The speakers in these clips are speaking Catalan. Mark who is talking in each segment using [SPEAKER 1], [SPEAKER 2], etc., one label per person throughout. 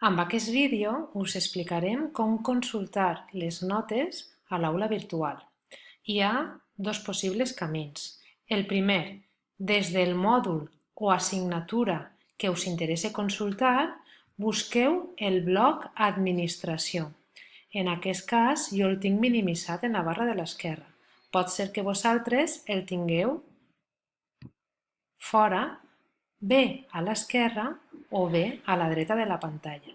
[SPEAKER 1] Amb aquest vídeo us explicarem com consultar les notes a l'aula virtual. Hi ha dos possibles camins. El primer, des del mòdul o assignatura que us interessa consultar, busqueu el bloc Administració. En aquest cas jo el tinc minimitzat en la barra de l'esquerra. Pot ser que vosaltres el tingueu fora, bé a l'esquerra o bé a la dreta de la pantalla.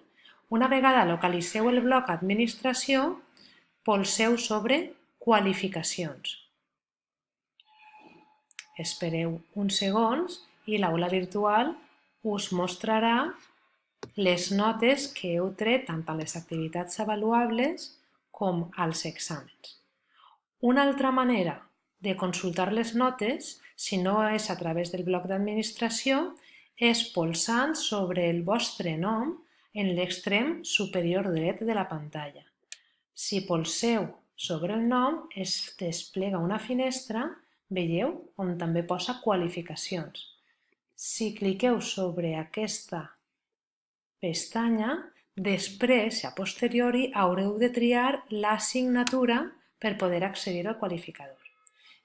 [SPEAKER 1] Una vegada localitzeu el bloc Administració, polseu sobre Qualificacions. Espereu uns segons i l'aula virtual us mostrarà les notes que heu tret tant a les activitats avaluables com als exàmens. Una altra manera de consultar les notes, si no és a través del bloc d'administració, és polsant sobre el vostre nom en l'extrem superior dret de la pantalla. Si polseu sobre el nom, es desplega una finestra, veieu, on també posa qualificacions. Si cliqueu sobre aquesta pestanya, després, a posteriori, haureu de triar l'assignatura per poder accedir al qualificador.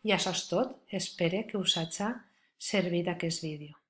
[SPEAKER 1] I això és tot. Espero que us hagi servit aquest vídeo.